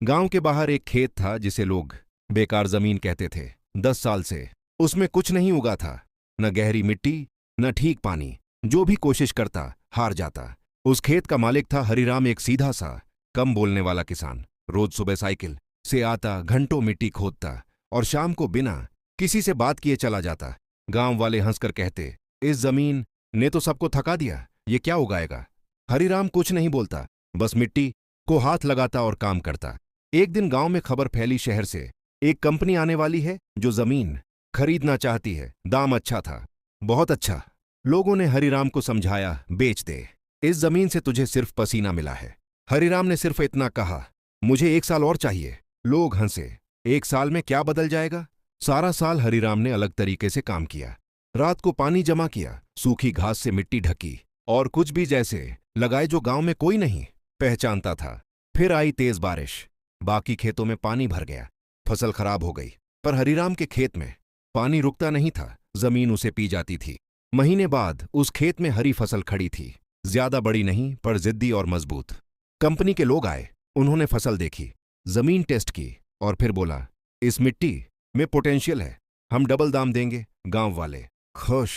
गांव के बाहर एक खेत था जिसे लोग बेकार जमीन कहते थे। 10 साल से उसमें कुछ नहीं उगा था। न गहरी मिट्टी, न ठीक पानी। जो भी कोशिश करता हार जाता। उस खेत का मालिक था हरिराम, एक सीधा सा, कम बोलने वाला किसान। रोज सुबह साइकिल से आता, घंटों मिट्टी खोदता और शाम को बिना किसी से बात किए चला जाता। गांव वाले हंसकर कहते, इस जमीन ने तो सबको थका दिया, ये क्या उगाएगा। हरिराम कुछ नहीं बोलता, बस मिट्टी को हाथ लगाता और काम करता। एक दिन गांव में खबर फैली, शहर से एक कंपनी आने वाली है जो जमीन खरीदना चाहती है। दाम अच्छा था, बहुत अच्छा। लोगों ने हरिराम को समझाया, बेच दे, इस जमीन से तुझे सिर्फ पसीना मिला है। हरिराम ने सिर्फ इतना कहा, मुझे 1 साल और चाहिए। लोग हंसे, 1 साल में क्या बदल जाएगा। सारा साल हरिराम ने अलग तरीके से काम किया। रात को पानी जमा किया, सूखी घास से मिट्टी ढकी और कुछ भी जैसे लगाए जो गांव में कोई नहीं पहचानता था। फिर आई तेज बारिश, बाकी खेतों में पानी भर गया, फसल खराब हो गई। पर हरिराम के खेत में पानी रुकता नहीं था, जमीन उसे पी जाती थी। महीने बाद उस खेत में हरी फसल खड़ी थी, ज्यादा बड़ी नहीं पर जिद्दी और मजबूत। कंपनी के लोग आए, उन्होंने फसल देखी, जमीन टेस्ट की और फिर बोला, इस मिट्टी में पोटेंशियल है, हम डबल दाम देंगे। गांव वाले खुश।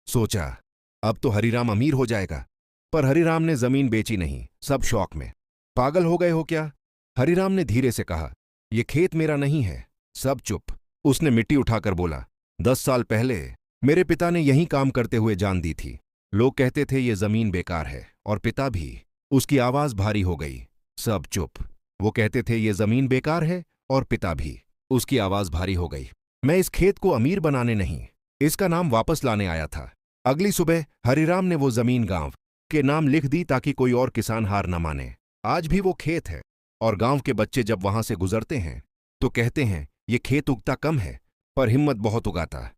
सोचा, अब तो हरिराम अमीर हो जाएगा। पर हरिराम ने जमीन बेची नहीं, सब शौक में। पागल हो गए हो क्या? हरिराम ने धीरे से कहा, यह खेत मेरा नहीं है। सब चुप। उसने मिट्टी उठाकर बोला, 10 साल पहले मेरे पिता ने यहीं काम करते हुए जान दी थी। लोग कहते थे ये जमीन बेकार है, और पिता भी। उसकी आवाज भारी हो गई। सब चुप। वो कहते थे ये जमीन बेकार है, और पिता भी। उसकी आवाज भारी हो गई। मैं इस खेत को अमीर बनाने नहीं, इसका नाम वापस लाने आया था। अगली सुबह हरिराम ने वो जमीन गांव के नाम लिख दी ताकि कोई और किसान हार न माने। आज भी वो खेत है, और गांव के बच्चे जब वहां से गुजरते हैं तो कहते हैं, ये खेत उगता कम है पर हिम्मत बहुत उगाता।